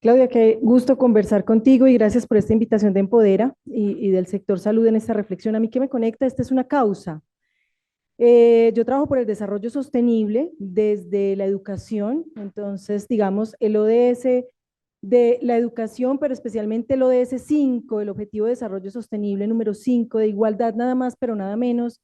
Claudia, qué gusto conversar contigo y gracias por esta invitación de Empodera y del sector salud en esta reflexión. A mí que me conecta, esta es una causa. Yo trabajo por el desarrollo sostenible desde la educación, entonces, digamos, el ODS de la educación, pero especialmente el ODS 5, el Objetivo de Desarrollo Sostenible número 5 de igualdad nada más, pero nada menos,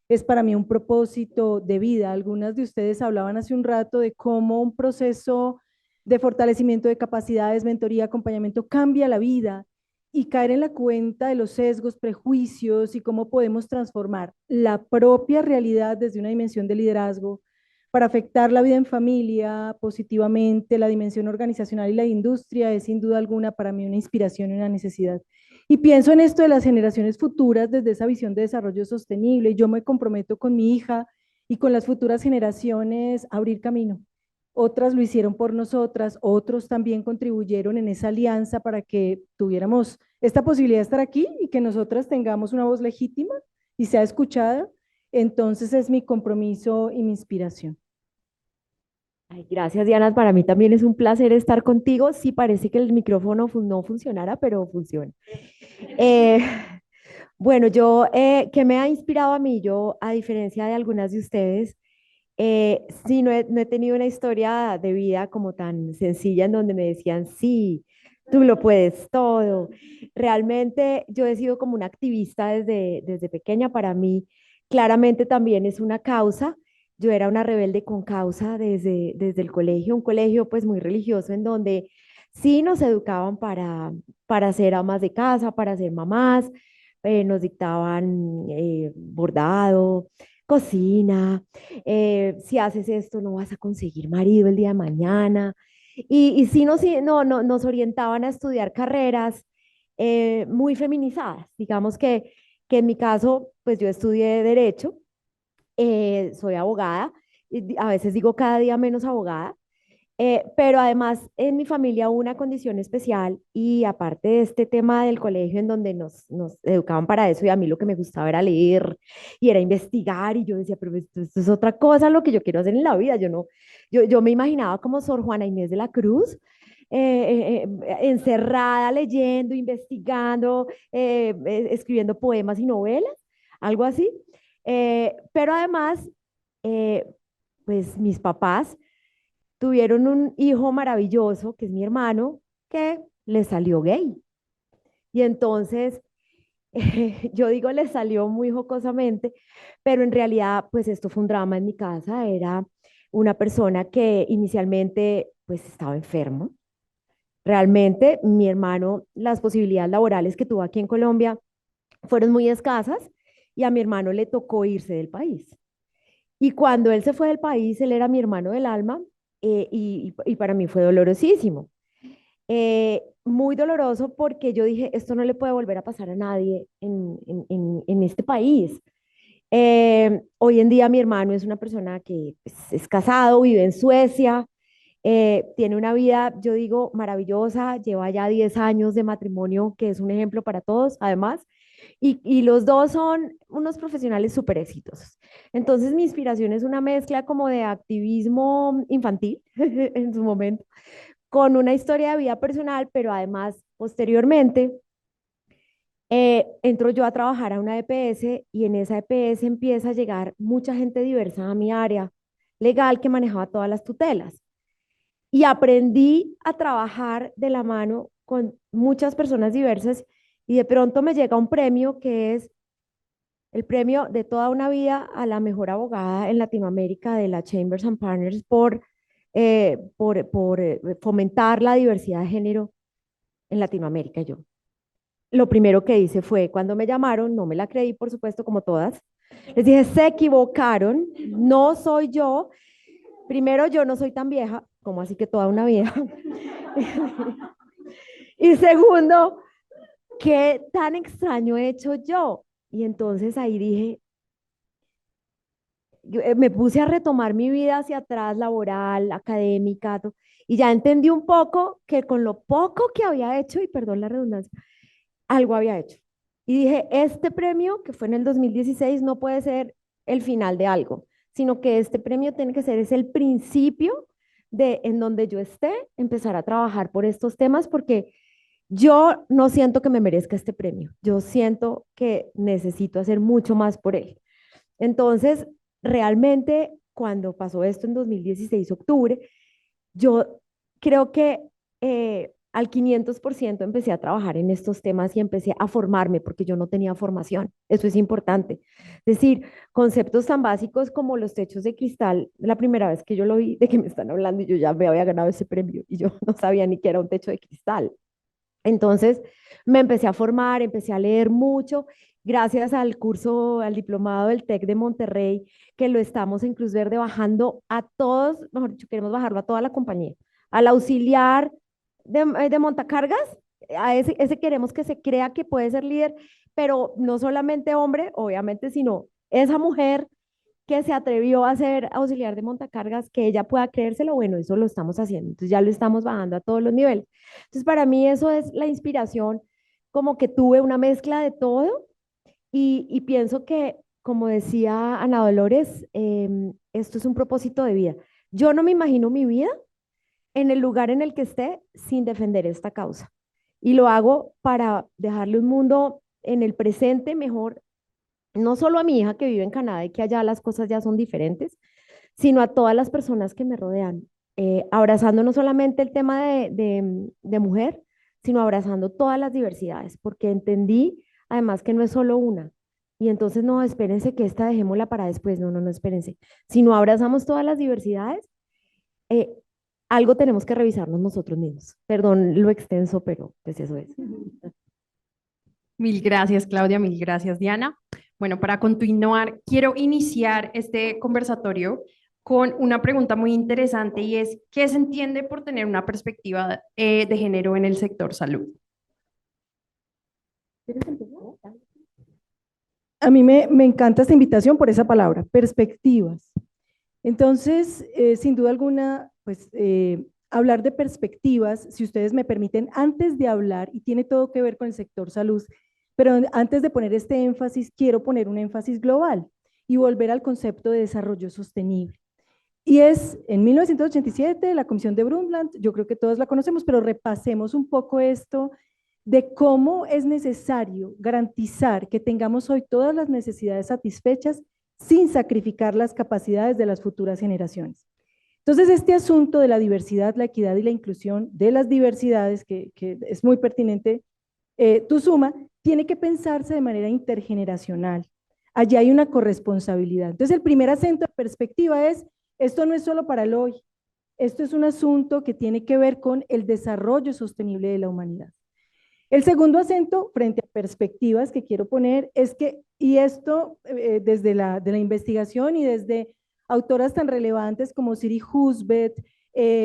es para mí un propósito de vida. Algunas de ustedes hablaban hace un rato de cómo un proceso de fortalecimiento de capacidades, mentoría, acompañamiento cambia la vida y caer en la cuenta de los sesgos, prejuicios y cómo podemos transformar la propia realidad desde una dimensión de liderazgo para afectar la vida en familia positivamente, la dimensión organizacional y la industria es sin duda alguna para mí una inspiración y una necesidad. Y pienso en esto de las generaciones futuras desde esa visión de desarrollo sostenible. Yo me comprometo con mi hija y con las futuras generaciones a abrir camino. Otras lo hicieron por nosotras, otros también contribuyeron en esa alianza para que tuviéramos esta posibilidad de estar aquí y que nosotras tengamos una voz legítima y sea escuchada. Entonces es mi compromiso y mi inspiración. Ay, gracias, Diana. Para mí también es un placer estar contigo. Sí, parece que el micrófono no funcionara, pero funciona. Eh, bueno, ¿qué me ha inspirado a mí? Yo, a diferencia de algunas de ustedes, sí, no he tenido una historia de vida como tan sencilla en donde me decían, sí, tú lo puedes todo. Realmente yo he sido como una activista desde pequeña. Para mí, claramente también es una causa. Yo era una rebelde con causa desde el colegio, un colegio pues muy religioso en donde sí nos educaban para ser amas de casa, para ser mamás, nos dictaban bordado, cocina, si haces esto no vas a conseguir marido el día de mañana. Y sí nos orientaban a estudiar carreras muy feminizadas. Digamos que en mi caso, pues yo estudié derecho, soy abogada, y a veces digo cada día menos abogada, pero además en mi familia hubo una condición especial y aparte de este tema del colegio en donde nos educaban para eso y a mí lo que me gustaba era leer y era investigar y yo decía, pero esto es otra cosa lo que yo quiero hacer en la vida. Yo no, yo me imaginaba como Sor Juana Inés de la Cruz. Encerrada leyendo, investigando, escribiendo poemas y novelas, algo así. Pero además, eh, pues mis papás tuvieron un hijo maravilloso, que es mi hermano, que le salió gay. Y entonces, yo digo, le salió muy jocosamente, pero en realidad, pues esto fue un drama en mi casa. Era una persona que inicialmente, pues estaba enfermo. Realmente, mi hermano, las posibilidades laborales que tuvo aquí en Colombia fueron muy escasas y a mi hermano le tocó irse del país. Y cuando él se fue del país, él era mi hermano del alma y para mí fue dolorosísimo. Muy doloroso porque yo dije, esto no le puede volver a pasar a nadie en este país. Hoy en día mi hermano es una persona que pues, es casado, vive en Suecia, tiene una vida, yo digo, maravillosa, lleva ya 10 años de matrimonio, que es un ejemplo para todos, además, y los dos son unos profesionales súper exitosos. Entonces, mi inspiración es una mezcla como de activismo infantil en su momento, con una historia de vida personal, pero además, posteriormente, entro yo a trabajar a una EPS y en esa EPS empieza a llegar mucha gente diversa a mi área legal que manejaba todas las tutelas. Y aprendí a trabajar de la mano con muchas personas diversas y de pronto me llega un premio que es el premio de toda una vida a la mejor abogada en Latinoamérica de la Chambers and Partners por fomentar la diversidad de género en Latinoamérica. Yo lo primero que hice fue cuando me llamaron, no me la creí, por supuesto, como todas, les dije, se equivocaron, no soy yo. Primero, yo no soy tan vieja, como así que toda una vida. Y segundo, ¿qué tan extraño he hecho yo? Y entonces ahí dije, me puse a retomar mi vida hacia atrás, laboral, académica, y ya entendí un poco que con lo poco que había hecho, y perdón la redundancia, algo había hecho. Y dije, este premio, que fue en el 2016 no puede ser el final de algo, sino que este premio tiene que ser, es el principio de en donde yo esté, empezar a trabajar por estos temas porque yo no siento que me merezca este premio. Yo siento que necesito hacer mucho más por él. Entonces, realmente, cuando pasó esto en 2016, octubre, yo creo que al 500% empecé a trabajar en estos temas y empecé a formarme porque yo no tenía formación. Eso es importante. Es decir, conceptos tan básicos como los techos de cristal, la primera vez que yo lo vi, de que me están hablando y yo ya me había ganado ese premio y yo no sabía ni qué era un techo de cristal. Entonces me empecé a formar, empecé a leer mucho, gracias al curso, al diplomado del TEC de Monterrey, que lo estamos en Cruz Verde bajando a todos, mejor dicho, queremos bajarlo a toda la compañía, al auxiliar de montacargas, a ese queremos que se crea que puede ser líder, pero no solamente hombre, obviamente, sino esa mujer que se atrevió a ser auxiliar de montacargas, que ella pueda creérselo, bueno, eso lo estamos haciendo, entonces ya lo estamos bajando a todos los niveles. Entonces, para mí eso es la inspiración, como que tuve una mezcla de todo y pienso que, como decía Ana Dolores, esto es un propósito de vida. Yo no me imagino mi vida en el lugar en el que esté sin defender esta causa. Y lo hago para dejarle un mundo en el presente mejor, no solo a mi hija que vive en Canadá y que allá las cosas ya son diferentes, sino a todas las personas que me rodean, abrazando no solamente el tema de mujer, sino abrazando todas las diversidades, porque entendí además que no es solo una. Y entonces no, espérense que esta dejémosla para después, no, no, no, espérense. Si no abrazamos todas las diversidades, eh, algo tenemos que revisarnos nosotros mismos. Perdón lo extenso, pero pues eso es. Mil gracias, Claudia, mil gracias, Diana. Bueno, para continuar, quiero iniciar este conversatorio con una pregunta muy interesante y es, ¿qué se entiende por tener una perspectiva de género en el sector salud? A mí me encanta esta invitación por esa palabra, perspectivas. Entonces, sin duda alguna, pues hablar de perspectivas, si ustedes me permiten, antes de hablar, y tiene todo que ver con el sector salud, pero antes de poner este énfasis, quiero poner un énfasis global y volver al concepto de desarrollo sostenible. Y es en 1987, la Comisión de Brundtland, yo creo que todos la conocemos, pero repasemos un poco esto de cómo es necesario garantizar que tengamos hoy todas las necesidades satisfechas sin sacrificar las capacidades de las futuras generaciones. Entonces, este asunto de la diversidad, la equidad y la inclusión de las diversidades, que es muy pertinente, tu suma, tiene que pensarse de manera intergeneracional. Allí hay una corresponsabilidad. Entonces, el primer acento de perspectiva es, esto no es solo para el hoy, esto es un asunto que tiene que ver con el desarrollo sostenible de la humanidad. El segundo acento frente a perspectivas que quiero poner es que, y esto desde de la investigación y desde autoras tan relevantes como Siri Husbeth,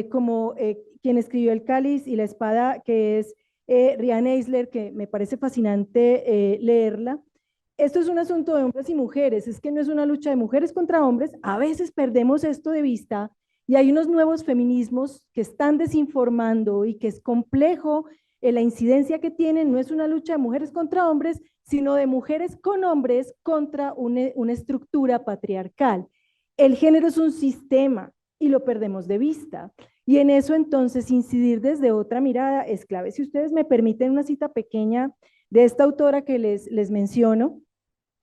como quien escribió El cáliz y la espada, que es Riane Eisler, que me parece fascinante leerla. Esto es un asunto de hombres y mujeres, es que no es una lucha de mujeres contra hombres, a veces perdemos esto de vista y hay unos nuevos feminismos que están desinformando y que es complejo la incidencia que tienen, no es una lucha de mujeres contra hombres, sino de mujeres con hombres contra una estructura patriarcal. El género es un sistema y lo perdemos de vista. Y en eso entonces incidir desde otra mirada es clave. Si ustedes me permiten una cita pequeña de esta autora que les menciono,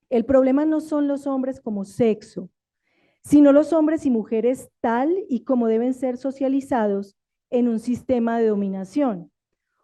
el problema no son los hombres como sexo, sino los hombres y mujeres tal y como deben ser socializados en un sistema de dominación.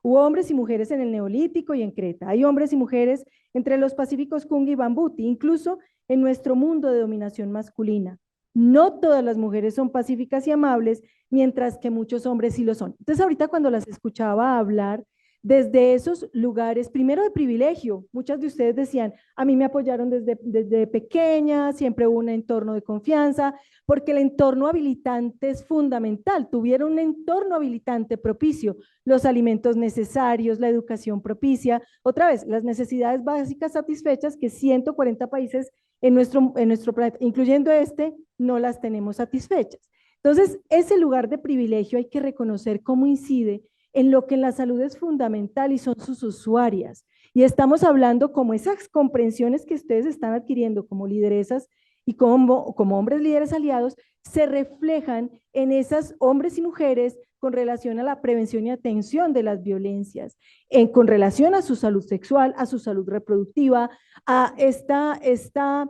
Hubo hombres y mujeres en el Neolítico y en Creta. Hay hombres y mujeres entre los pacíficos Kungi y Bambuti, incluso en nuestro mundo de dominación masculina. No todas las mujeres son pacíficas y amables, mientras que muchos hombres sí lo son. Entonces, ahorita cuando las escuchaba hablar desde esos lugares, primero de privilegio, muchas de ustedes decían, a mí me apoyaron desde pequeña, siempre hubo un entorno de confianza, porque el entorno habilitante es fundamental, tuvieron un entorno habilitante propicio, los alimentos necesarios, la educación propicia, otra vez, las necesidades básicas satisfechas que 140 países en nuestro planeta, incluyendo este, no las tenemos satisfechas. Entonces, ese lugar de privilegio hay que reconocer cómo incide en lo que en la salud es fundamental y son sus usuarias. Y estamos hablando como esas comprensiones que ustedes están adquiriendo como lideresas y como hombres líderes aliados, se reflejan en esas hombres y mujeres con relación a la prevención y atención de las violencias, con relación a su salud sexual, a su salud reproductiva, a esta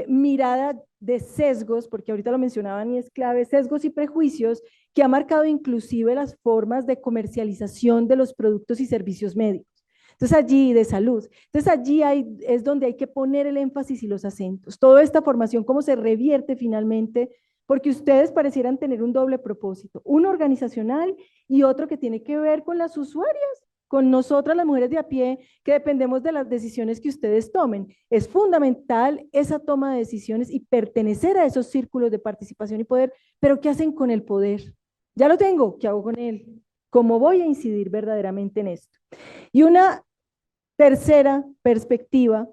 mirada de sesgos, porque ahorita lo mencionaban y es clave, sesgos y prejuicios que ha marcado inclusive las formas de comercialización de los productos y servicios médicos. Entonces allí de salud. Entonces allí es donde hay que poner el énfasis y los acentos. Toda esta formación, cómo se revierte finalmente, porque ustedes parecieran tener un doble propósito, uno organizacional y otro que tiene que ver con las usuarias, con nosotras las mujeres de a pie, que dependemos de las decisiones que ustedes tomen. Es fundamental esa toma de decisiones y pertenecer a esos círculos de participación y poder, pero ¿qué hacen con el poder? Ya lo tengo, ¿qué hago con él? ¿Cómo voy a incidir verdaderamente en esto? Y una tercera perspectiva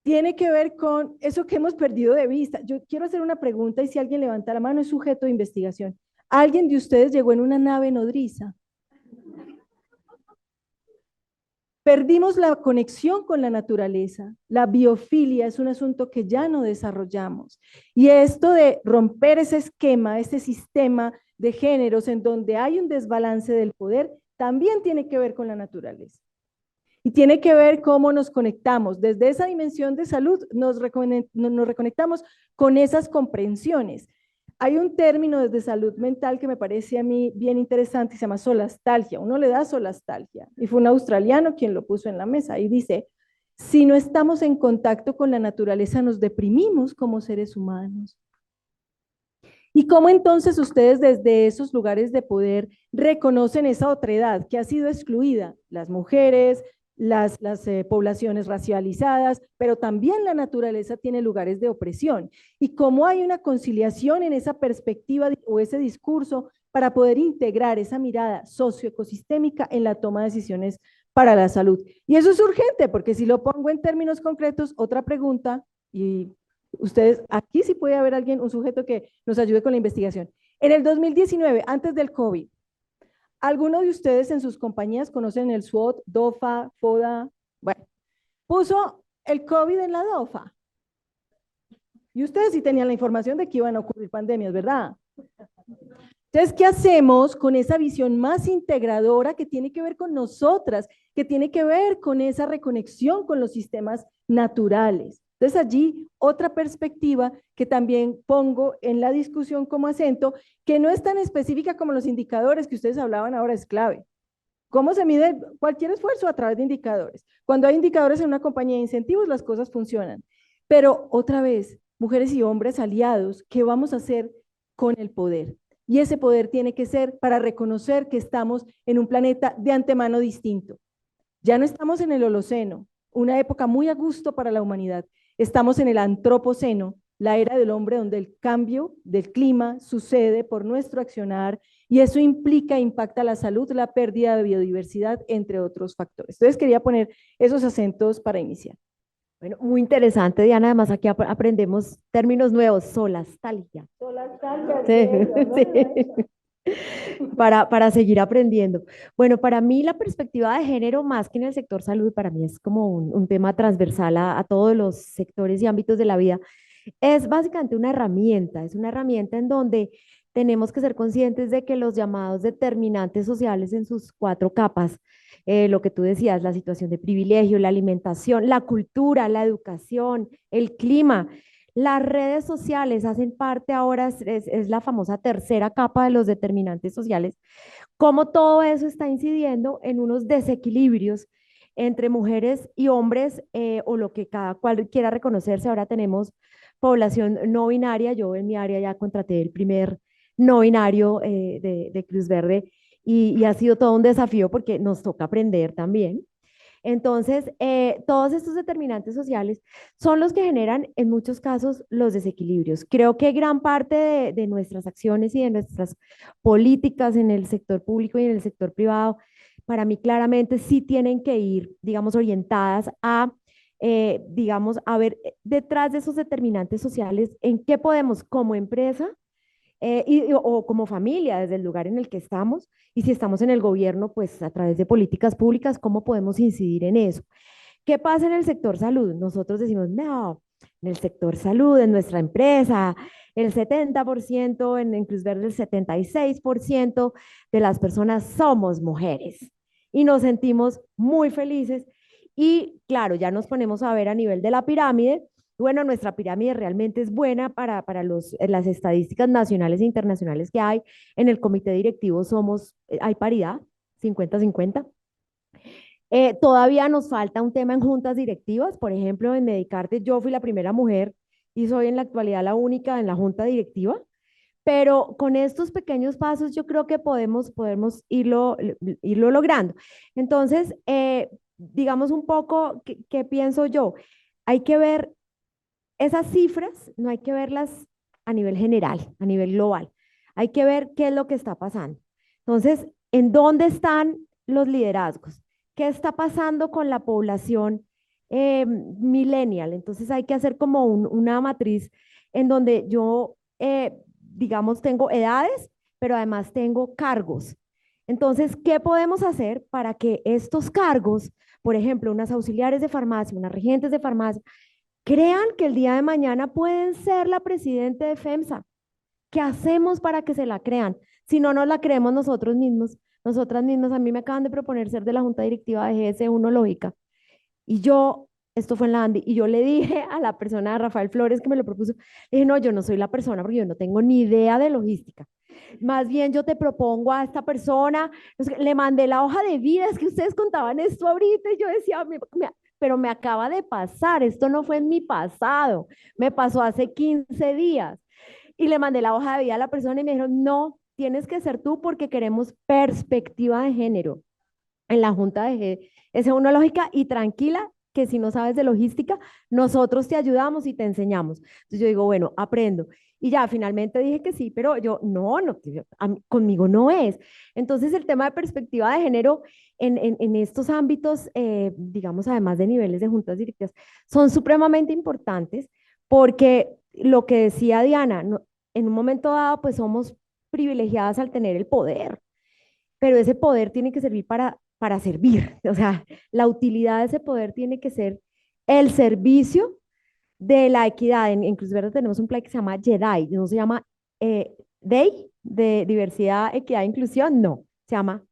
tiene que ver con eso que hemos perdido de vista. Yo quiero hacer una pregunta y si alguien levanta la mano es sujeto de investigación. ¿Alguien de ustedes llegó en una nave nodriza? Perdimos la conexión con la naturaleza. La biofilia es un asunto que ya no desarrollamos. Y esto de romper ese esquema, ese sistema de géneros en donde hay un desbalance del poder, también tiene que ver con la naturaleza. Y tiene que ver cómo nos conectamos. Desde esa dimensión de salud nos reconectamos con esas comprensiones. Hay un término desde salud mental que me parece a mí bien interesante y se llama solastalgia. Uno le da solastalgia y fue un australiano quien lo puso en la mesa y dice, si no estamos en contacto con la naturaleza nos deprimimos como seres humanos. ¿Y cómo entonces ustedes desde esos lugares de poder reconocen esa otredad que ha sido excluida? Las mujeres, las poblaciones racializadas, pero también la naturaleza tiene lugares de opresión. Y cómo hay una conciliación en esa perspectiva o ese discurso para poder integrar esa mirada socioecosistémica en la toma de decisiones para la salud. Y eso es urgente, porque si lo pongo en términos concretos, otra pregunta, y ustedes, aquí sí puede haber alguien, un sujeto que nos ayude con la investigación. En el 2019, antes del COVID, ¿alguno de ustedes en sus compañías conocen el SWOT, DOFA, FODA? Bueno, puso el COVID en la DOFA. Y ustedes sí tenían la información de que iban a ocurrir pandemias, ¿verdad? Entonces, ¿qué hacemos con esa visión más integradora que tiene que ver con nosotras, que tiene que ver con esa reconexión con los sistemas naturales? Entonces, allí otra perspectiva que también pongo en la discusión como acento, que no es tan específica como los indicadores que ustedes hablaban ahora, es clave. ¿Cómo se mide cualquier esfuerzo? A través de indicadores. Cuando hay indicadores en una compañía de incentivos, las cosas funcionan. Pero otra vez, mujeres y hombres aliados, ¿qué vamos a hacer con el poder? Y ese poder tiene que ser para reconocer que estamos en un planeta de antemano distinto. Ya no estamos en el Holoceno, una época muy a gusto para la humanidad. Estamos en el Antropoceno, la era del hombre donde el cambio del clima sucede por nuestro accionar y eso implica, impacta la salud, la pérdida de biodiversidad, entre otros factores. Entonces quería poner esos acentos para iniciar. Bueno, muy interesante, Diana. Además, aquí aprendemos términos nuevos, solastalgia. Solastalgia, sí. Para seguir aprendiendo. Bueno, para mí la perspectiva de género, más que en el sector salud, para mí es como un tema transversal a todos los sectores y ámbitos de la vida. Es básicamente una herramienta, es una herramienta en donde tenemos que ser conscientes de que los llamados determinantes sociales en sus cuatro capas, lo que tú decías, la situación de privilegio, la alimentación, la cultura, la educación, el clima, las redes sociales hacen parte ahora, es la famosa tercera capa de los determinantes sociales, cómo todo eso está incidiendo en unos desequilibrios entre mujeres y hombres, o lo que cada cual quiera reconocerse. Ahora tenemos población no binaria, yo en mi área ya contraté el primer no binario de Cruz Verde y ha sido todo un desafío porque nos toca aprender también. Entonces, todos estos determinantes sociales son los que generan en muchos casos los desequilibrios. Creo que gran parte de nuestras acciones y de nuestras políticas en el sector público y en el sector privado, para mí claramente sí tienen que ir, digamos, orientadas a, digamos, a ver detrás de esos determinantes sociales en qué podemos como empresa o como familia, desde el lugar en el que estamos, y si estamos en el gobierno, pues a través de políticas públicas, ¿cómo podemos incidir en eso? ¿Qué pasa en el sector salud? Nosotros decimos, no, en el sector salud, en nuestra empresa, el 70%, en Cruz Verde el 76% de las personas somos mujeres y nos sentimos muy felices. Y claro, ya nos ponemos a ver a nivel de la pirámide. Bueno, nuestra pirámide realmente es buena para las estadísticas nacionales e internacionales que hay. En el comité directivo hay paridad, 50-50. Todavía nos falta un tema en juntas directivas. Por ejemplo, en Medicarte yo fui la primera mujer y soy en la actualidad la única en la junta directiva. Pero con estos pequeños pasos yo creo que podemos irlo logrando. Entonces, digamos un poco, ¿qué pienso yo? Hay que ver esas cifras, no hay que verlas a nivel general, a nivel global. Hay que ver qué es lo que está pasando. Entonces, ¿en dónde están los liderazgos? ¿Qué está pasando con la población millennial? Entonces, hay que hacer como una matriz en donde yo, digamos, tengo edades, pero además tengo cargos. Entonces, ¿qué podemos hacer para que estos cargos, por ejemplo, unas auxiliares de farmacia, unas regentes de farmacia, crean que el día de mañana pueden ser la presidenta de FEMSA? ¿Qué hacemos para que se la crean? Si no nos la creemos nosotros mismos, nosotras mismas, a mí me acaban de proponer ser de la junta directiva de GS1 Lógica. Y yo, esto fue en la Andy, y yo le dije a la persona, a Rafael Flores, que me lo propuso, le dije, no, yo no soy la persona porque yo no tengo ni idea de logística. Más bien yo te propongo a esta persona, le mandé la hoja de vida, es que ustedes contaban esto ahorita y yo decía, pero me acaba de pasar, esto no fue en mi pasado, me pasó hace 15 días. Y le mandé la hoja de vida a la persona y me dijeron, no, tienes que ser tú porque queremos perspectiva de género en la junta de GS1 Lógica y tranquila que si no sabes de logística, nosotros te ayudamos y te enseñamos. Entonces yo digo, bueno, aprendo. Y ya finalmente dije que sí, pero yo, no, conmigo no es. Entonces el tema de perspectiva de género en estos ámbitos, digamos, además de niveles de juntas directivas, son supremamente importantes porque lo que decía Diana, en un momento dado, pues somos privilegiadas al tener el poder, pero ese poder tiene que servir para servir. O sea, la utilidad de ese poder tiene que ser el servicio de la equidad. En Cruz Verde tenemos un plan que se llama JEDI, no se llama DEI, de diversidad, equidad e inclusión, no, se llama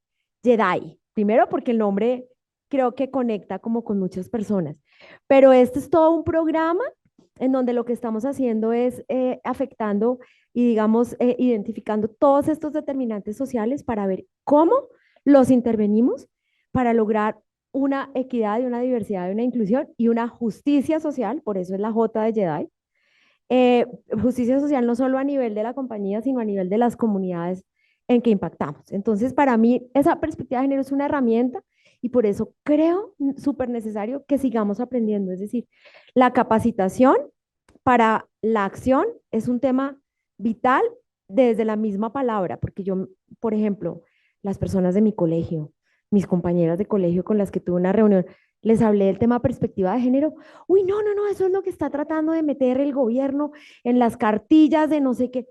JEDI. Primero porque el nombre creo que conecta como con muchas personas, pero este es todo un programa en donde lo que estamos haciendo es afectando y, digamos, identificando todos estos determinantes sociales para ver cómo los intervenimos para lograr una equidad y una diversidad y una inclusión y una justicia social, por eso es la J de JEDI. Justicia social no solo a nivel de la compañía, sino a nivel de las comunidades en que impactamos. Entonces, para mí, esa perspectiva de género es una herramienta y por eso creo súper necesario que sigamos aprendiendo. Es decir, la capacitación para la acción es un tema vital desde la misma palabra, porque yo, por ejemplo, las personas de mi colegio, mis compañeras de colegio con las que tuve una reunión, les hablé del tema perspectiva de género. Uy, no, eso es lo que está tratando de meter el gobierno en las cartillas de no sé qué.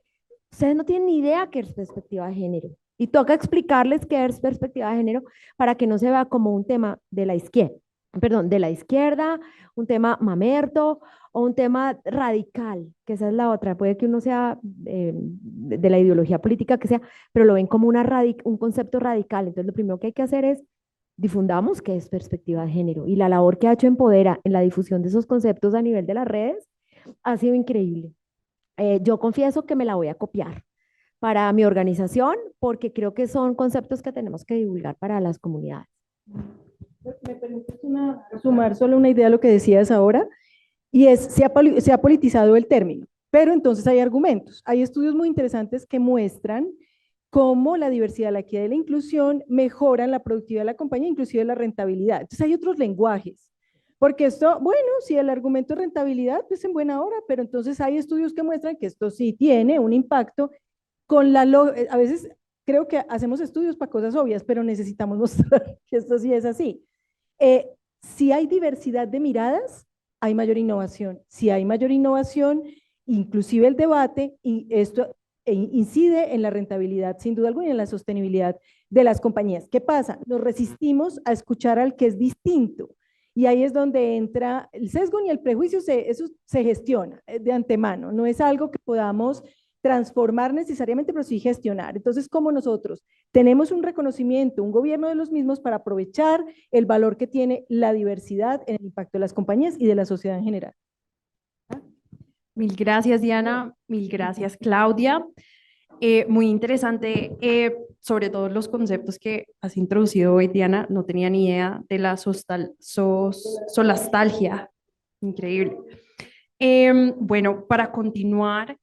Ustedes no tienen ni idea qué es perspectiva de género. Y toca explicarles qué es perspectiva de género para que no se vea como un tema de la izquierda, perdón, de la izquierda, un tema mamerto o un tema radical, que esa es la otra. Puede que uno sea de la ideología política que sea, pero lo ven como un concepto radical. Entonces, lo primero que hay que hacer es difundamos qué es perspectiva de género. Y la labor que ha hecho Empodera en la difusión de esos conceptos a nivel de las redes ha sido increíble. Yo confieso que me la voy a copiar para mi organización porque creo que son conceptos que tenemos que divulgar para las comunidades. ¿Me permites sumar solo una idea a lo que decías ahora? Y se ha politizado el término, pero entonces hay argumentos. Hay estudios muy interesantes que muestran cómo la diversidad, la equidad y la inclusión mejoran la productividad de la compañía, inclusive la rentabilidad. Entonces hay otros lenguajes, porque esto, bueno, si el argumento es rentabilidad, pues en buena hora, pero entonces hay estudios que muestran que esto sí tiene un impacto con a veces creo que hacemos estudios para cosas obvias, pero necesitamos mostrar que esto sí es así. Si hay diversidad de miradas, hay mayor innovación. Si hay mayor innovación, inclusive el debate, y esto incide en la rentabilidad, sin duda alguna, y en la sostenibilidad de las compañías. ¿Qué pasa? Nos resistimos a escuchar al que es distinto. Y ahí es donde entra el sesgo y el prejuicio, eso se gestiona de antemano, no es algo que podamos transformar necesariamente, pero sí gestionar. Entonces, como nosotros tenemos un reconocimiento, un gobierno de los mismos para aprovechar el valor que tiene la diversidad en el impacto de las compañías y de la sociedad en general. Mil gracias, Diana. Mil gracias, Claudia. Muy interesante, sobre todo los conceptos que has introducido hoy, Diana. No tenía ni idea de la solastalgia. Increíble. Bueno, para continuar,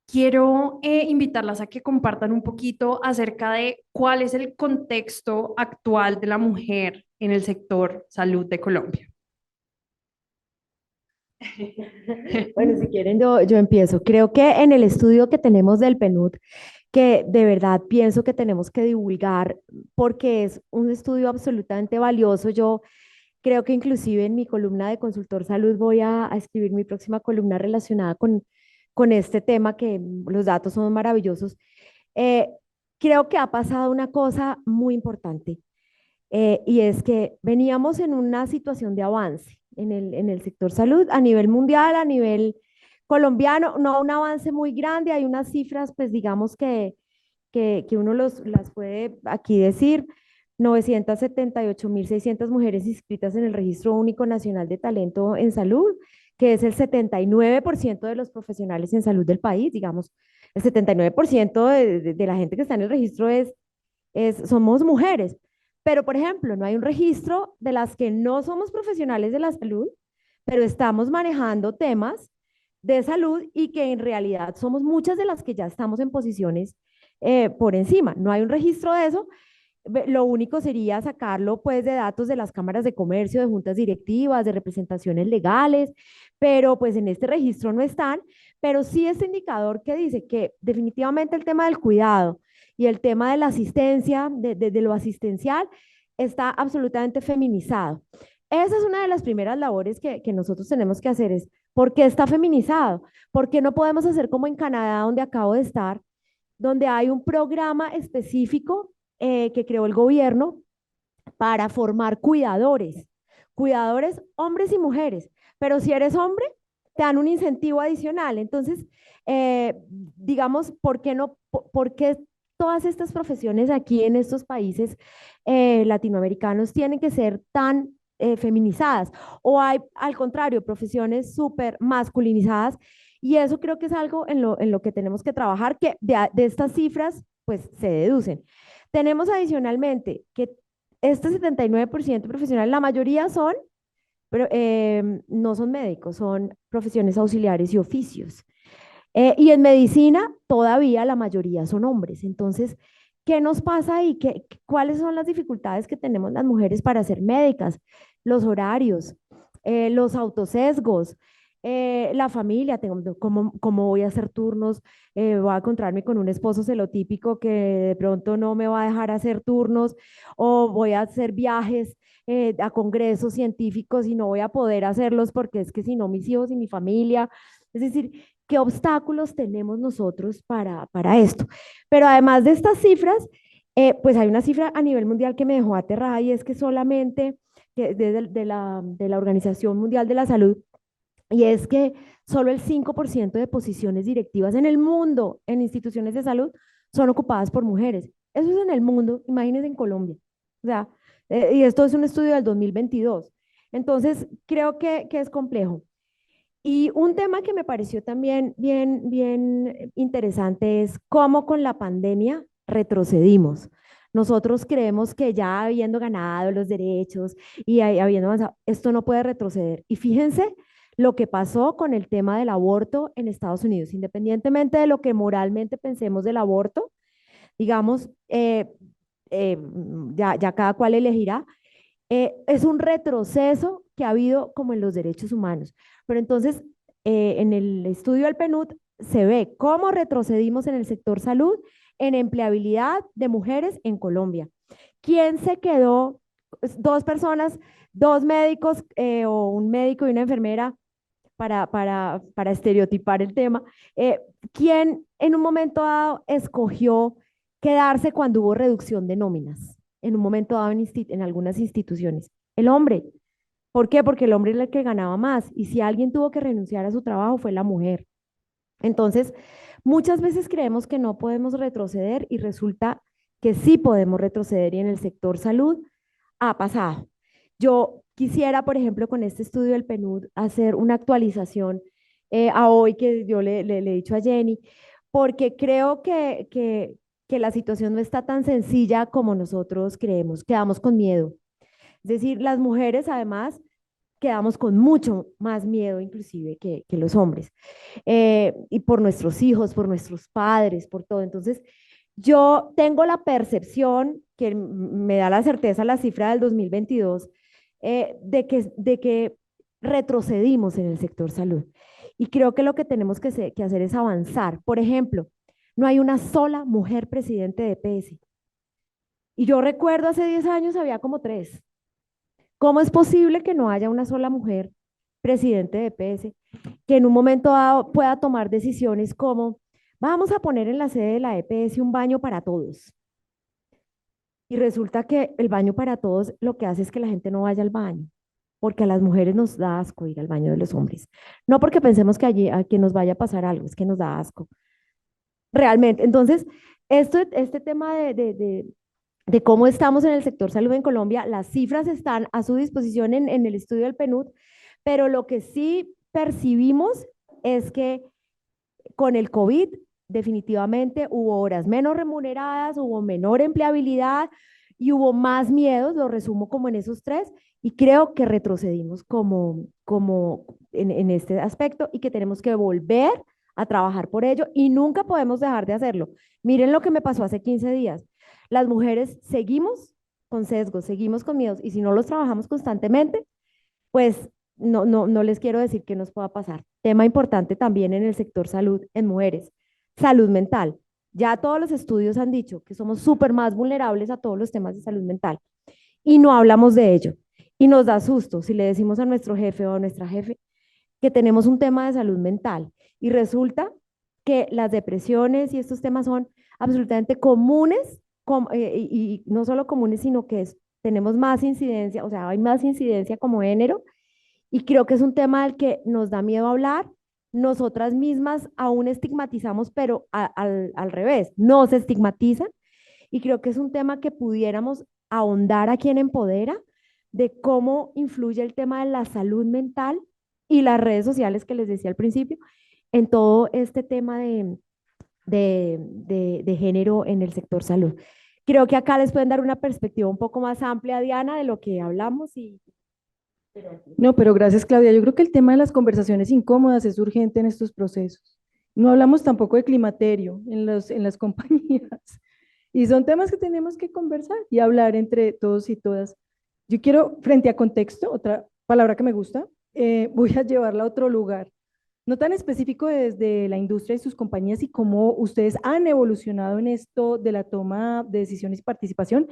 quiero invitarlas a que compartan un poquito acerca de cuál es el contexto actual de la mujer en el sector salud de Colombia. Bueno, si quieren, yo empiezo. Creo que en el estudio que tenemos del PNUD, que de verdad pienso que tenemos que divulgar porque es un estudio absolutamente valioso. Yo creo que inclusive en mi columna de Consultor Salud voy a escribir mi próxima columna relacionada con este tema, que los datos son maravillosos. Eh, Creo que ha pasado una cosa muy importante, y es que veníamos en una situación de avance en el sector salud a nivel mundial, a nivel colombiano, no un avance muy grande, hay unas cifras, pues digamos que uno las puede aquí decir: 978.600 mujeres inscritas en el Registro Único Nacional de Talento en Salud, que es el 79% de los profesionales en salud del país. Digamos, el 79% de la gente que está en el registro somos mujeres. Pero, por ejemplo, no hay un registro de las que no somos profesionales de la salud, pero estamos manejando temas de salud y que en realidad somos muchas de las que ya estamos en posiciones por encima. No hay un registro de eso. Lo único sería sacarlo pues de datos de las cámaras de comercio, de juntas directivas, de representaciones legales, pero pues en este registro no están. Pero sí este indicador que dice que definitivamente el tema del cuidado y el tema de la asistencia, de lo asistencial, está absolutamente feminizado. Esa es una de las primeras labores que nosotros tenemos que hacer: es ¿por qué está feminizado? ¿Por qué no podemos hacer como en Canadá, donde acabo de estar, donde hay un programa específico que creó el gobierno para formar cuidadores hombres y mujeres? Pero si eres hombre, te dan un incentivo adicional. Entonces, digamos, ¿por qué no, por qué todas estas profesiones aquí en estos países latinoamericanos tienen que ser tan feminizadas? O hay, al contrario, profesiones súper masculinizadas. Y eso creo que es algo en lo que tenemos que trabajar, que de estas cifras, pues se deducen. Tenemos adicionalmente que este 79% profesional, la mayoría son, pero no son médicos, son profesiones auxiliares y oficios. Y en medicina todavía la mayoría son hombres. Entonces, ¿qué nos pasa ahí? ¿Cuáles son las dificultades que tenemos las mujeres para ser médicas? Los horarios, los autosesgos, la familia. ¿Cómo voy a hacer turnos? Voy a encontrarme con un esposo celotípico que de pronto no me va a dejar hacer turnos, o voy a hacer viajes a congresos científicos y no voy a poder hacerlos porque es que si no mis hijos y mi familia. Es decir, ¿qué obstáculos tenemos nosotros para esto? Pero además de estas cifras, pues hay una cifra a nivel mundial que me dejó aterrada, y es que solamente de la Organización Mundial de la Salud, y es que solo el 5% de posiciones directivas en el mundo en instituciones de salud son ocupadas por mujeres. Eso es en el mundo, imagínense en Colombia. O sea, y esto es un estudio del 2022. Entonces, creo que es complejo. Y un tema que me pareció también bien interesante es cómo con la pandemia retrocedimos. Nosotros creemos que ya habiendo ganado los derechos y habiendo avanzado, esto no puede retroceder. Y fíjense lo que pasó con el tema del aborto en Estados Unidos. Independientemente de lo que moralmente pensemos del aborto, digamos, ya cada cual elegirá. Es un retroceso que ha habido como en los derechos humanos. Pero entonces, en el estudio del PNUD se ve cómo retrocedimos en el sector salud, en empleabilidad de mujeres en Colombia. ¿Quién se quedó? Dos personas, dos médicos, o un médico y una enfermera, para estereotipar el tema. ¿Quién en un momento dado escogió quedarse cuando hubo reducción de nóminas? En un momento dado en algunas instituciones. El hombre. ¿Por qué? Porque el hombre era el que ganaba más y si alguien tuvo que renunciar a su trabajo fue la mujer. Entonces, muchas veces creemos que no podemos retroceder y resulta que sí podemos retroceder y en el sector salud ha pasado. Yo quisiera, por ejemplo, con este estudio del PNUD, hacer una actualización a hoy que yo le he dicho a Jenny, porque creo que la situación no está tan sencilla como nosotros creemos, quedamos con miedo. Es decir, las mujeres además quedamos con mucho más miedo inclusive que los hombres, y por nuestros hijos, por nuestros padres, por todo. Entonces, yo tengo la percepción, que me da la certeza la cifra del 2022, de que retrocedimos en el sector salud. Y creo que lo que tenemos que hacer es avanzar. Por ejemplo, no hay una sola mujer presidente de EPS. Y yo recuerdo hace 10 años había como tres. ¿Cómo es posible que no haya una sola mujer presidente de EPS que en un momento dado pueda tomar decisiones como vamos a poner en la sede de la EPS un baño para todos? Y resulta que el baño para todos lo que hace es que la gente no vaya al baño, porque a las mujeres nos da asco ir al baño de los hombres. No porque pensemos que allí a que nos vaya a pasar algo, es que nos da asco. Realmente. Entonces, este tema de cómo estamos en el sector salud en Colombia, las cifras están a su disposición en el estudio del PNUD, pero lo que sí percibimos es que con el COVID definitivamente hubo horas menos remuneradas, hubo menor empleabilidad y hubo más miedos, lo resumo como en esos tres, y creo que retrocedimos como en este aspecto y que tenemos que volver a trabajar por ello y nunca podemos dejar de hacerlo. Miren lo que me pasó hace 15 días. Las mujeres seguimos con sesgos, seguimos con miedos y si no los trabajamos constantemente, pues no les quiero decir que nos pueda pasar. Tema importante también en el sector salud en mujeres, salud mental. Ya todos los estudios han dicho que somos súper más vulnerables a todos los temas de salud mental y no hablamos de ello. Y nos da susto si le decimos a nuestro jefe o a nuestra jefe que tenemos un tema de salud mental y resulta que las depresiones y estos temas son absolutamente comunes y no solo comunes, sino que tenemos más incidencia, o sea, hay más incidencia como género y creo que es un tema del que nos da miedo hablar. Nosotras mismas aún estigmatizamos, pero al revés, no se estigmatizan. Y creo que es un tema que pudiéramos ahondar aquí en Empodera, de cómo influye el tema de la salud mental y las redes sociales que les decía al principio, en todo este tema de género en el sector salud. Creo que acá les pueden dar una perspectiva un poco más amplia, Diana, de lo que hablamos y No, pero gracias, Claudia. Yo creo que el tema de las conversaciones incómodas es urgente en estos procesos. No hablamos tampoco de climaterio en las compañías. Y son temas que tenemos que conversar y hablar entre todos y todas. Yo quiero, frente a contexto, otra palabra que me gusta, voy a llevarla a otro lugar. No tan específico desde la industria y sus compañías y cómo ustedes han evolucionado en esto de la toma de decisiones y participación,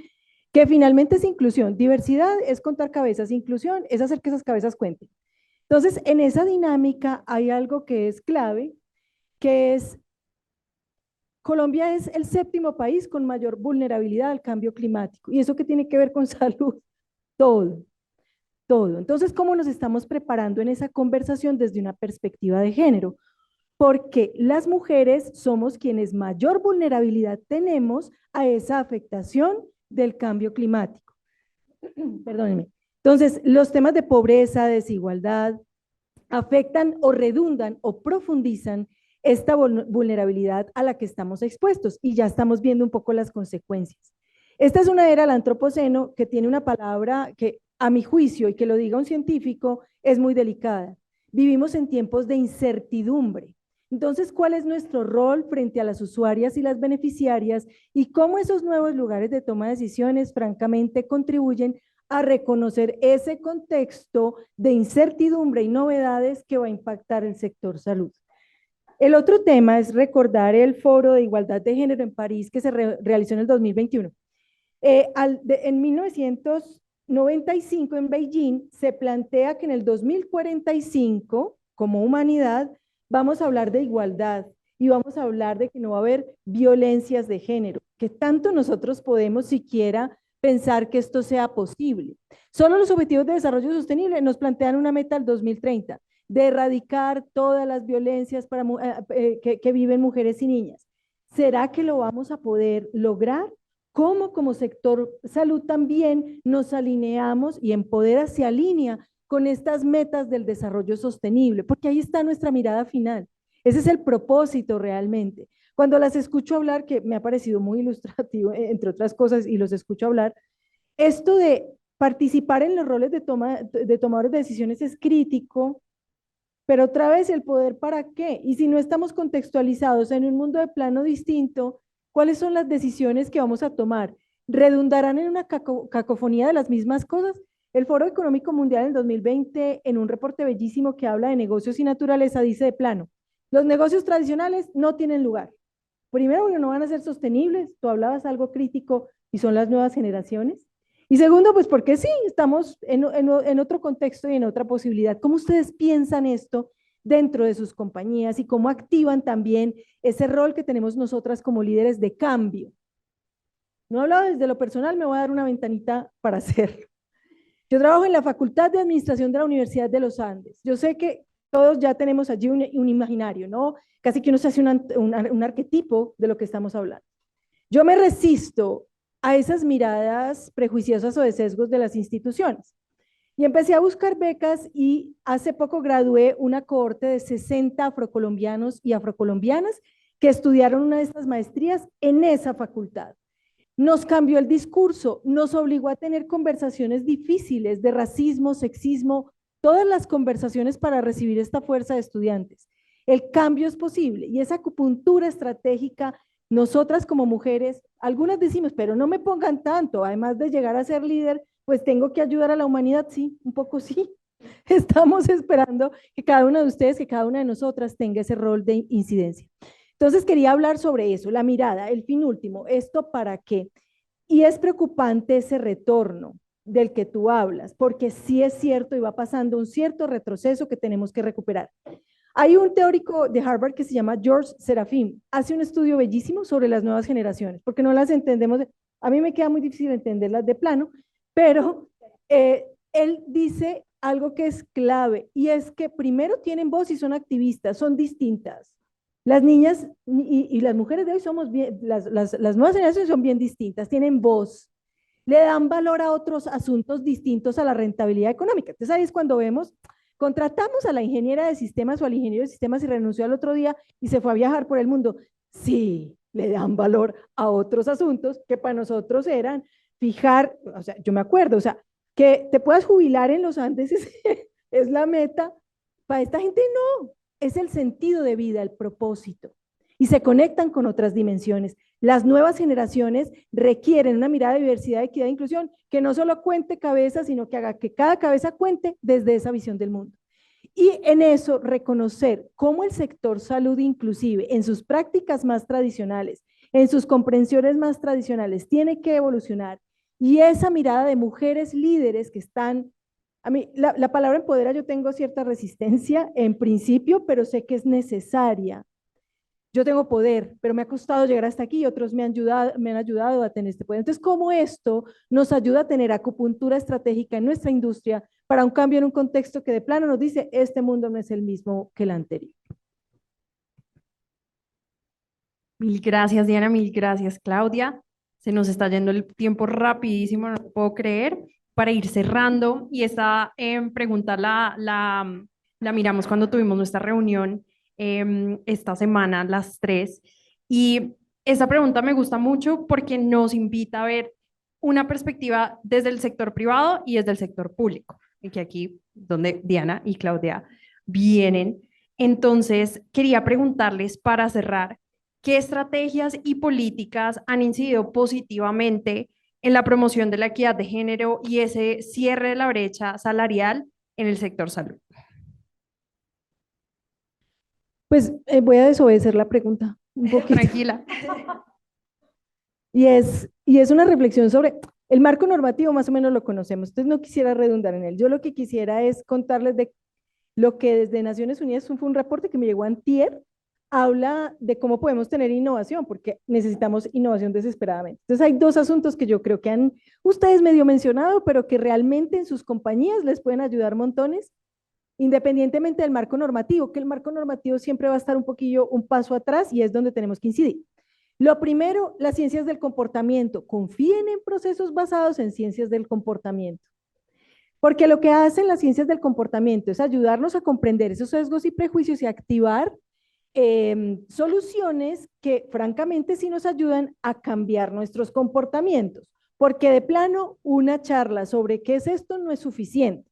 que finalmente es inclusión. Diversidad es contar cabezas, inclusión es hacer que esas cabezas cuenten. Entonces, en esa dinámica hay algo que es clave, que es Colombia es el séptimo país con mayor vulnerabilidad al cambio climático. ¿Y eso qué tiene que ver con salud? Todo, todo. Entonces, ¿cómo nos estamos preparando en esa conversación desde una perspectiva de género? Porque las mujeres somos quienes mayor vulnerabilidad tenemos a esa afectación del cambio climático. Perdónenme. Entonces, los temas de pobreza, desigualdad, afectan o redundan o profundizan esta vulnerabilidad a la que estamos expuestos y ya estamos viendo un poco las consecuencias. Esta es una era del antropoceno que tiene una palabra que a mi juicio y que lo diga un científico es muy delicada. Vivimos en tiempos de incertidumbre. Entonces, ¿cuál es nuestro rol frente a las usuarias y las beneficiarias y cómo esos nuevos lugares de toma de decisiones francamente contribuyen a reconocer ese contexto de incertidumbre y novedades que va a impactar el sector salud? El otro tema es recordar el Foro de Igualdad de Género en París que se realizó en el 2021. En 1995 en Beijing se plantea que en el 2045 como humanidad vamos a hablar de igualdad y vamos a hablar de que no va a haber violencias de género, que tanto nosotros podemos siquiera pensar que esto sea posible. Solo los Objetivos de Desarrollo Sostenible nos plantean una meta al 2030 de erradicar todas las violencias que viven mujeres y niñas. ¿Será que lo vamos a poder lograr? ¿Cómo como sector salud también nos alineamos y Empodera se alinea con estas metas del desarrollo sostenible? Porque ahí está nuestra mirada final. Ese es el propósito realmente. Cuando las escucho hablar, que me ha parecido muy ilustrativo, entre otras cosas, y los escucho hablar, esto de participar en los roles de tomadores de decisiones es crítico, pero otra vez el poder para qué. Y si no estamos contextualizados en un mundo de plano distinto, ¿cuáles son las decisiones que vamos a tomar? ¿Redundarán en una cacofonía de las mismas cosas? El Foro Económico Mundial en 2020, en un reporte bellísimo que habla de negocios y naturaleza, dice de plano, los negocios tradicionales no tienen lugar. Primero, porque no van a ser sostenibles, tú hablabas algo crítico y son las nuevas generaciones. Y segundo, pues porque sí, estamos en otro contexto y en otra posibilidad. ¿Cómo ustedes piensan esto dentro de sus compañías y cómo activan también ese rol que tenemos nosotras como líderes de cambio? No he hablado desde lo personal, me voy a dar una ventanita para hacerlo. Yo trabajo en la Facultad de Administración de la Universidad de los Andes. Yo sé que todos ya tenemos allí un imaginario, ¿no? Casi que uno se hace un arquetipo de lo que estamos hablando. Yo me resisto a esas miradas prejuiciosas o de sesgos de las instituciones. Y empecé a buscar becas y hace poco gradué una cohorte de 60 afrocolombianos y afrocolombianas que estudiaron una de estas maestrías en esa facultad. Nos cambió el discurso, nos obligó a tener conversaciones difíciles de racismo, sexismo, todas las conversaciones para recibir esta fuerza de estudiantes. El cambio es posible y esa acupuntura estratégica, nosotras como mujeres, algunas decimos, pero no me pongan tanto, además de llegar a ser líder, pues tengo que ayudar a la humanidad, sí, un poco sí. Estamos esperando que cada una de ustedes, que cada una de nosotras tenga ese rol de incidencia. Entonces quería hablar sobre eso, la mirada, el fin último, ¿esto para qué? Y es preocupante ese retorno del que tú hablas, porque sí es cierto y va pasando un cierto retroceso que tenemos que recuperar. Hay un teórico de Harvard que se llama George Serafim, hace un estudio bellísimo sobre las nuevas generaciones, porque no las entendemos, a mí me queda muy difícil entenderlas de plano, pero él dice algo que es clave, y es que primero tienen voz y son activistas, son distintas. Las niñas y las mujeres de hoy somos bien, las nuevas generaciones son bien distintas, tienen voz, le dan valor a otros asuntos distintos a la rentabilidad económica. Entonces ahí es cuando vemos, contratamos a la ingeniera de sistemas o al ingeniero de sistemas y renunció al otro día y se fue a viajar por el mundo. Sí, le dan valor a otros asuntos que para nosotros eran fijar, o sea, yo me acuerdo, o sea, que te puedas jubilar en los Andes es la meta, para esta gente no, es el sentido de vida, el propósito, y se conectan con otras dimensiones. Las nuevas generaciones requieren una mirada de diversidad, equidad e inclusión que no solo cuente cabeza, sino que haga que cada cabeza cuente desde esa visión del mundo. Y en eso reconocer cómo el sector salud inclusive en sus prácticas más tradicionales, en sus comprensiones más tradicionales, tiene que evolucionar. Y esa mirada de mujeres líderes que están, a mí la palabra empodera yo tengo cierta resistencia en principio, pero sé que es necesaria. Yo tengo poder, pero me ha costado llegar hasta aquí y otros me han ayudado a tener este poder. Entonces, ¿cómo esto nos ayuda a tener acupuntura estratégica en nuestra industria para un cambio en un contexto que de plano nos dice, este mundo no es el mismo que el anterior? Mil gracias, Diana, mil gracias, Claudia. Se nos está yendo el tiempo rapidísimo, no lo puedo creer. Para ir cerrando, y esta pregunta la miramos cuando tuvimos nuestra reunión esta semana, las tres, y esta pregunta me gusta mucho porque nos invita a ver una perspectiva desde el sector privado y desde el sector público, y que aquí donde Diana y Claudia vienen. Entonces, quería preguntarles para cerrar, ¿qué estrategias y políticas han incidido positivamente en la promoción de la equidad de género y ese cierre de la brecha salarial en el sector salud? Pues voy a desobedecer la pregunta un poquito. Tranquila. Y es una reflexión sobre el marco normativo, más o menos lo conocemos, entonces no quisiera redundar en él. Yo lo que quisiera es contarles de lo que desde Naciones Unidas fue un reporte que me llegó antier habla de cómo podemos tener innovación, porque necesitamos innovación desesperadamente. Entonces hay dos asuntos que yo creo que han ustedes medio mencionado, pero que realmente en sus compañías les pueden ayudar montones, independientemente del marco normativo, que el marco normativo siempre va a estar un poquillo, un paso atrás y es donde tenemos que incidir. Lo primero, las ciencias del comportamiento. Confíen en procesos basados en ciencias del comportamiento. Porque lo que hacen las ciencias del comportamiento es ayudarnos a comprender esos sesgos y prejuicios y activar soluciones que francamente sí nos ayudan a cambiar nuestros comportamientos. Porque de plano, una charla sobre qué es esto no es suficiente.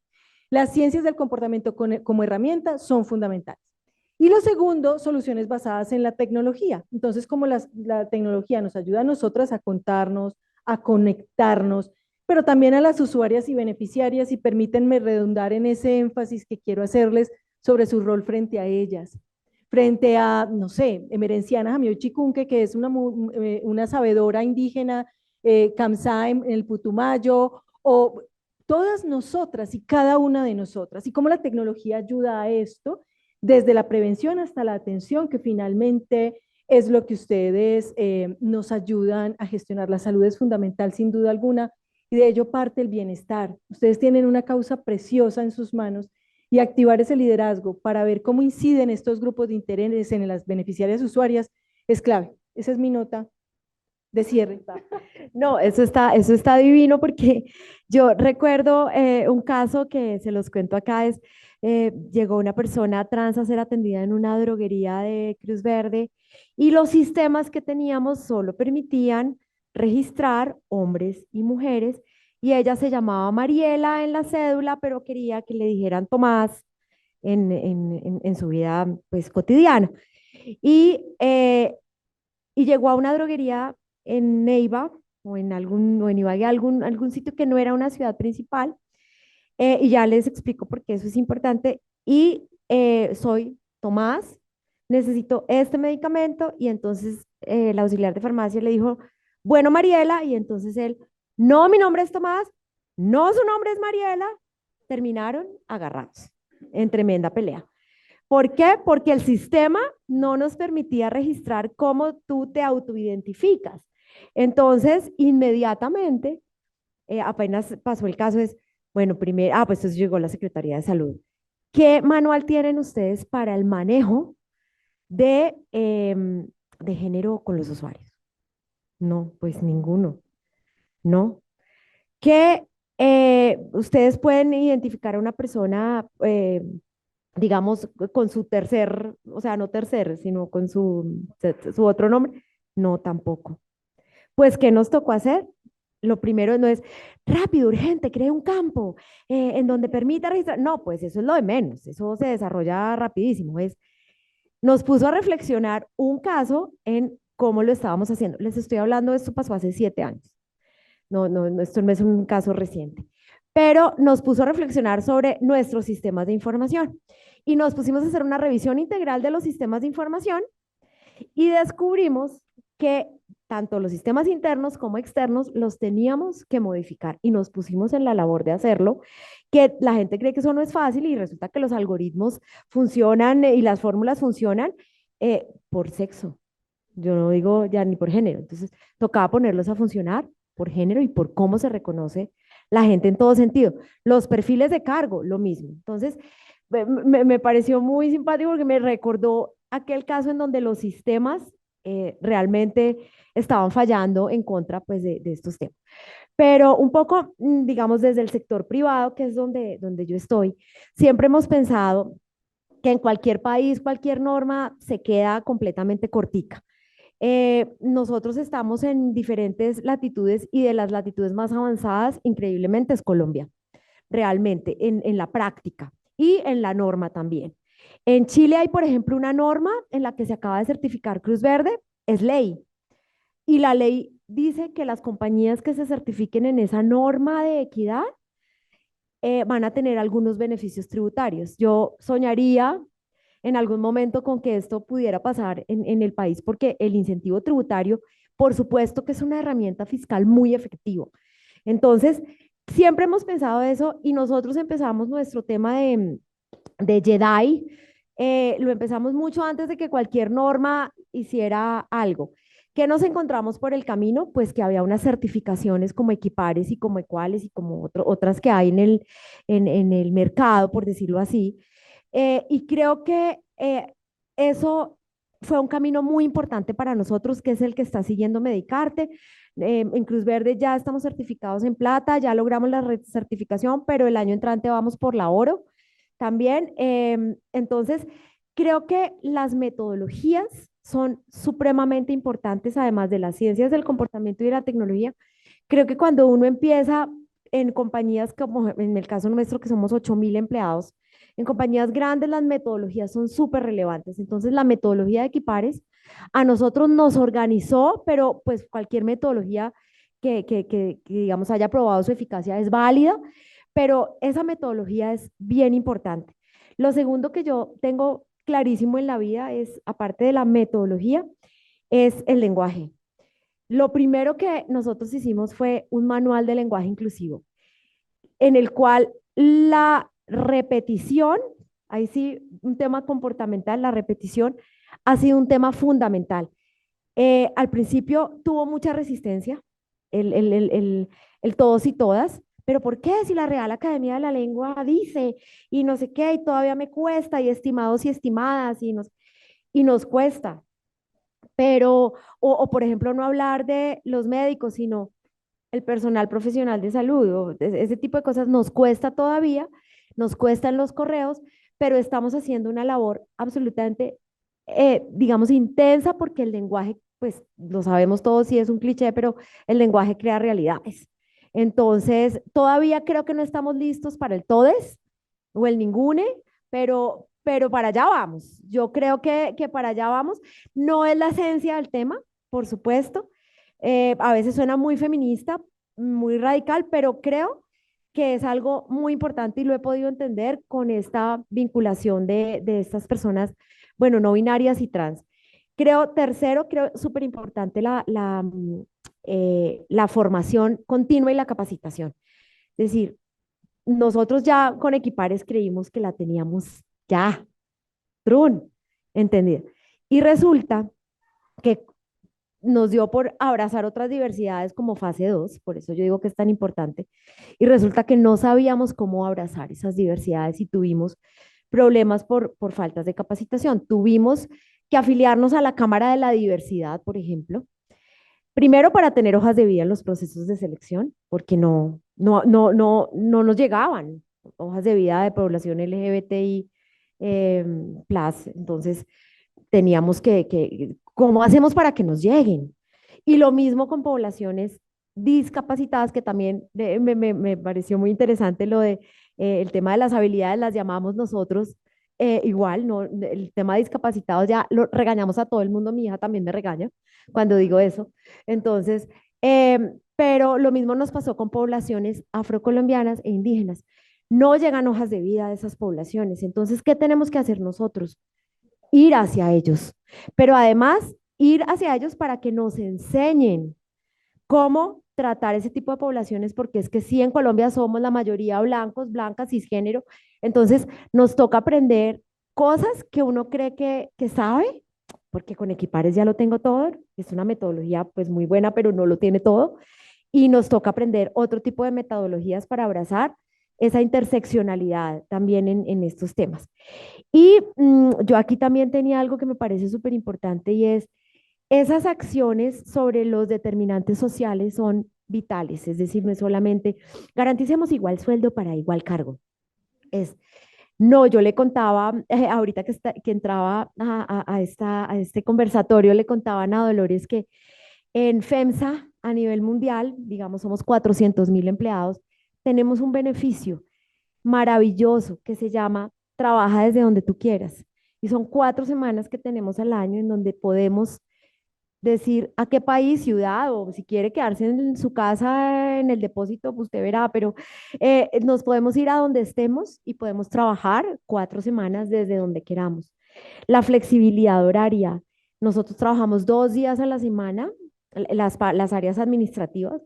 Las ciencias del comportamiento como herramienta son fundamentales. Y lo segundo, soluciones basadas en la tecnología. Entonces, como la tecnología nos ayuda a nosotras a contarnos, a conectarnos, pero también a las usuarias y beneficiarias, y permítanme redundar en ese énfasis que quiero hacerles sobre su rol frente a ellas, frente a, no sé, Emerenciana Jamioy Chicunque, que es una sabedora indígena, Kamsá en el Putumayo, o todas nosotras y cada una de nosotras, y cómo la tecnología ayuda a esto, desde la prevención hasta la atención, que finalmente es lo que ustedes nos ayudan a gestionar. La salud es fundamental, sin duda alguna, y de ello parte el bienestar. Ustedes tienen una causa preciosa en sus manos y activar ese liderazgo para ver cómo inciden estos grupos de interés en las beneficiarias usuarias es clave. Esa es mi nota de cierre. No, eso está divino porque yo recuerdo un caso que se los cuento acá, llegó una persona trans a ser atendida en una droguería de Cruz Verde y los sistemas que teníamos solo permitían registrar hombres y mujeres y ella se llamaba Mariela en la cédula, pero quería que le dijeran Tomás en su vida pues cotidiana. Y, eh, y llegó a una droguería en Neiva o en Ibagué, algún sitio que no era una ciudad principal, y ya les explico por qué eso es importante. Y soy Tomás, necesito este medicamento, y entonces el auxiliar de farmacia le dijo, bueno, Mariela, y entonces él, no, mi nombre es Tomás, no, su nombre es Mariela, terminaron agarrados en tremenda pelea. ¿Por qué? Porque el sistema no nos permitía registrar cómo tú te autoidentificas. Entonces, inmediatamente, apenas pasó el caso, bueno, primero, pues entonces llegó la Secretaría de Salud. ¿Qué manual tienen ustedes para el manejo de género con los usuarios? No, pues ninguno, ¿no? ¿Qué ustedes pueden identificar a una persona, digamos, con su tercer, o sea, no tercer, sino con su otro nombre? No, tampoco. Pues, ¿qué nos tocó hacer? Lo primero no es rápido, urgente, cree un campo en donde permita registrar. No, pues eso es lo de menos, eso se desarrolla rapidísimo. Nos puso a reflexionar un caso en cómo lo estábamos haciendo. Les estoy hablando, esto pasó hace 7 años. No, esto no es un caso reciente. Pero nos puso a reflexionar sobre nuestros sistemas de información y nos pusimos a hacer una revisión integral de los sistemas de información y descubrimos que tanto los sistemas internos como externos los teníamos que modificar y nos pusimos en la labor de hacerlo, que la gente cree que eso no es fácil y resulta que los algoritmos funcionan y las fórmulas funcionan por sexo. Yo no digo ya ni por género. Entonces, tocaba ponerlos a funcionar por género y por cómo se reconoce la gente en todo sentido. Los perfiles de cargo, lo mismo. Entonces, me pareció muy simpático porque me recordó aquel caso en donde los sistemas realmente estaban fallando en contra pues, de estos temas. Pero un poco, digamos, desde el sector privado, que es donde yo estoy, siempre hemos pensado que en cualquier país, cualquier norma se queda completamente cortica. Nosotros estamos en diferentes latitudes y de las latitudes más avanzadas, increíblemente, es Colombia, realmente, en la práctica y en la norma también. En Chile hay, por ejemplo, una norma en la que se acaba de certificar Cruz Verde, es ley, y la ley dice que las compañías que se certifiquen en esa norma de equidad van a tener algunos beneficios tributarios. Yo soñaría en algún momento con que esto pudiera pasar en el país, porque el incentivo tributario, por supuesto que es una herramienta fiscal muy efectiva. Entonces, siempre hemos pensado eso y nosotros empezamos nuestro tema de JEDI lo empezamos mucho antes de que cualquier norma hiciera algo. ¿Qué nos encontramos por el camino? Pues que había unas certificaciones como Equipares y como Equales y como otras que hay en el mercado, por decirlo así. Y creo que eso fue un camino muy importante para nosotros, que es el que está siguiendo Medicarte. En Cruz Verde ya estamos certificados en plata, ya logramos la certificación, pero el año entrante vamos por la oro también. Entonces, creo que las metodologías son supremamente importantes, además de las ciencias del comportamiento y de la tecnología. Creo que cuando uno empieza en compañías como en el caso nuestro, que somos 8.000 empleados, en compañías grandes las metodologías son súper relevantes. Entonces, la metodología de Equipares a nosotros nos organizó, pero pues cualquier metodología que, digamos, haya probado su eficacia es válida, pero esa metodología es bien importante. Lo segundo que yo tengo clarísimo en la vida es, aparte de la metodología, es el lenguaje. Lo primero que nosotros hicimos fue un manual de lenguaje inclusivo, en el cual la repetición, ahí sí, un tema comportamental, la repetición ha sido un tema fundamental. Al principio tuvo mucha resistencia, el todos y todas, pero ¿por qué? Si la Real Academia de la Lengua dice y no sé qué, y todavía me cuesta, y estimados y estimadas, y nos cuesta. Pero, por ejemplo, no hablar de los médicos, sino el personal profesional de salud, o ese tipo de cosas nos cuesta todavía, nos cuestan los correos, pero estamos haciendo una labor absolutamente, digamos, intensa, porque el lenguaje, pues lo sabemos todos y es un cliché, pero el lenguaje crea realidades. Entonces, todavía creo que no estamos listos para el todes o el ningune, pero para allá vamos. Yo creo que para allá vamos. No es la esencia del tema, por supuesto. A veces suena muy feminista, muy radical, pero creo que es algo muy importante y lo he podido entender con esta vinculación de estas personas, bueno, no binarias y trans. Creo, tercero, creo súper importante la formación continua y la capacitación. Es decir, nosotros ya con Equipares creímos que la teníamos ya, trun, ¿entendida? Y resulta que nos dio por abrazar otras diversidades como fase 2, por eso yo digo que es tan importante, y resulta que no sabíamos cómo abrazar esas diversidades y tuvimos problemas por faltas de capacitación. Tuvimos que afiliarnos a la Cámara de la Diversidad, por ejemplo, primero para tener hojas de vida en los procesos de selección, porque no nos llegaban hojas de vida de población LGBTI plus. Entonces teníamos ¿cómo hacemos para que nos lleguen? Y lo mismo con poblaciones discapacitadas, que también me pareció muy interesante lo de el tema de las habilidades, las llamamos nosotros igual, ¿no? El tema de discapacitados ya lo regañamos a todo el mundo, mi hija también me regaña cuando digo eso. Entonces, pero lo mismo nos pasó con poblaciones afrocolombianas e indígenas. No llegan hojas de vida a esas poblaciones. Entonces, ¿qué tenemos que hacer nosotros? Ir hacia ellos, pero además ir hacia ellos para que nos enseñen cómo tratar ese tipo de poblaciones, porque es que sí, en Colombia somos la mayoría blancos, blancas, cisgénero, entonces nos toca aprender cosas que uno cree que sabe, porque con Equipares ya lo tengo todo, es una metodología pues muy buena, pero no lo tiene todo, y nos toca aprender otro tipo de metodologías para abrazar esa interseccionalidad también en estos temas. Y yo aquí también tenía algo que me parece súper importante, y es esas acciones sobre los determinantes sociales son vitales, es decir, no es solamente garanticemos igual sueldo para igual cargo. Es, no, yo le contaba, ahorita que entraba a este conversatorio, le contaba a Ana Dolores que en FEMSA, a nivel mundial, digamos, somos 400.000 empleados, tenemos un beneficio maravilloso que se llama Trabaja desde donde tú quieras. Y son 4 semanas que tenemos al año en donde podemos decir a qué país, ciudad, o si quiere quedarse en su casa, en el depósito, pues usted verá, pero nos podemos ir a donde estemos y podemos trabajar 4 semanas desde donde queramos. La flexibilidad horaria. Nosotros trabajamos 2 días a la semana, las áreas administrativas,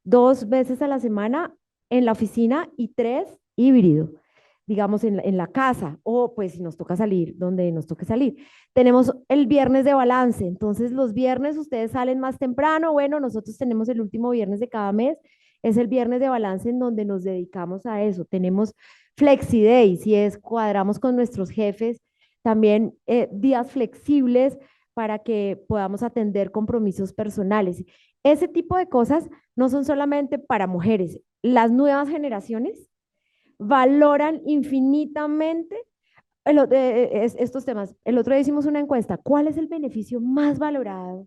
2 veces a la semana en la oficina y 3 híbrido. digamos, en la casa, o pues si nos toca salir, donde nos toque salir. Tenemos el viernes de balance, entonces los viernes ustedes salen más temprano, bueno, nosotros tenemos el último viernes de cada mes, es el viernes de balance en donde nos dedicamos a eso. Tenemos Flexi Day, si es cuadramos con nuestros jefes, también días flexibles para que podamos atender compromisos personales. Ese tipo de cosas no son solamente para mujeres. Las nuevas generaciones valoran infinitamente estos temas. El otro día hicimos una encuesta. ¿Cuál es el beneficio más valorado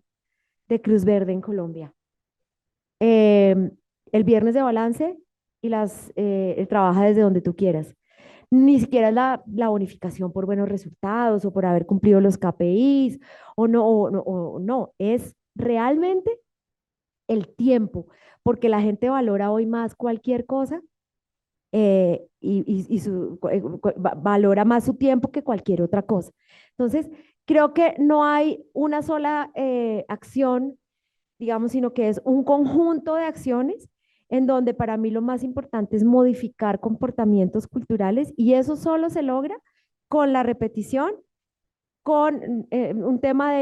de Cruz Verde en Colombia? El viernes de balance y trabaja desde donde tú quieras. Ni siquiera es la bonificación por buenos resultados o por haber cumplido los KPIs o no, es realmente el tiempo, porque la gente valora hoy más cualquier cosa valora más su tiempo que cualquier otra cosa. Entonces, creo que no hay una sola acción, digamos, sino que es un conjunto de acciones en donde para mí lo más importante es modificar comportamientos culturales y eso solo se logra con la repetición, con un tema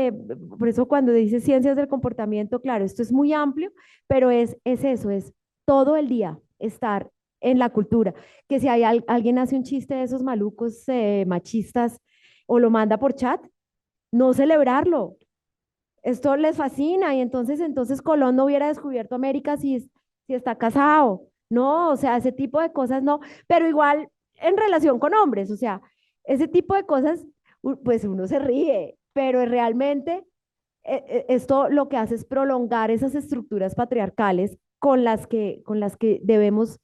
por eso cuando dice ciencias del comportamiento, claro, esto es muy amplio, pero es eso, es todo el día estar en la cultura, que si hay alguien hace un chiste de esos malucos machistas o lo manda por chat, no celebrarlo. Esto les fascina y entonces Colón no hubiera descubierto América si está casado. No, o sea, ese tipo de cosas no, pero igual en relación con hombres, o sea, ese tipo de cosas, pues uno se ríe, pero realmente esto lo que hace es prolongar esas estructuras patriarcales con las que debemos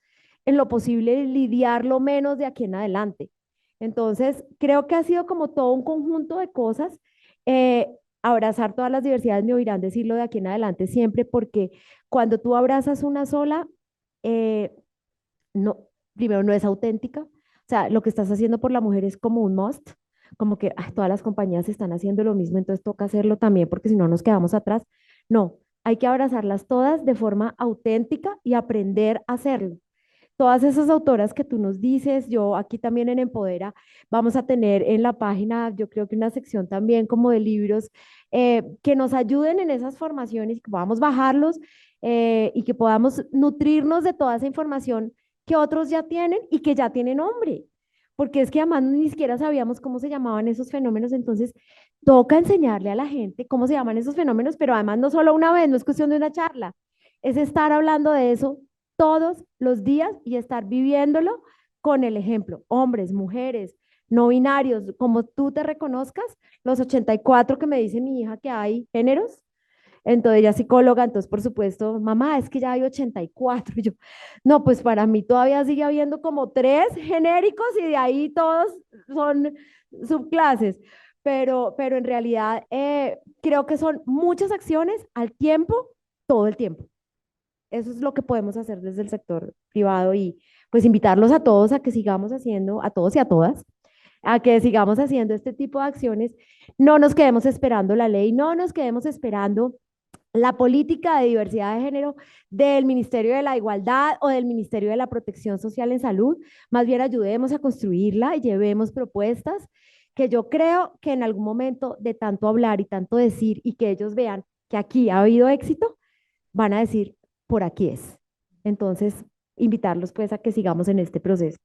en lo posible lidiar lo menos de aquí en adelante. Entonces, creo que ha sido como todo un conjunto de cosas. eh, Abrazar todas las diversidades, me oirán decirlo de aquí en adelante siempre, porque cuando tú abrazas una sola, eh, no, primero no es auténtica, o sea, lo que estás haciendo por la mujer es como un must, como que todas las compañías están haciendo lo mismo, entonces toca hacerlo también porque si no nos quedamos atrás. No, hay que abrazarlas todas de forma auténtica y aprender a hacerlo. Todas esas autoras que tú nos dices, yo aquí también en Empodera vamos a tener en la página, yo creo que una sección también como de libros que nos ayuden en esas formaciones, que podamos bajarlos y que podamos nutrirnos de toda esa información que otros ya tienen y que ya tienen nombre. Porque es que además ni siquiera sabíamos cómo se llamaban esos fenómenos, entonces toca enseñarle a la gente cómo se llaman esos fenómenos, pero además no solo una vez, no es cuestión de una charla, es estar hablando de eso todos los días y estar viviéndolo con el ejemplo. Hombres, mujeres, no binarios, como tú te reconozcas, los 84 que me dice mi hija que hay géneros. Entonces ella es psicóloga, entonces por supuesto, mamá, es que ya hay 84. Y yo, no, pues para mí todavía sigue habiendo como tres genéricos y de ahí todos son subclases. Pero en realidad creo que son muchas acciones al tiempo, todo el tiempo. Eso es lo que podemos hacer desde el sector privado y pues invitarlos a todos a que sigamos haciendo, a todos y a todas, a que sigamos haciendo este tipo de acciones. No nos quedemos esperando la ley, no nos quedemos esperando la política de diversidad de género del Ministerio de la Igualdad o del Ministerio de la Protección Social en Salud. Más bien ayudemos a construirla y llevemos propuestas que yo creo que en algún momento de tanto hablar y tanto decir y que ellos vean que aquí ha habido éxito, van a decir, por aquí es. Entonces, invitarlos pues a que sigamos en este proceso.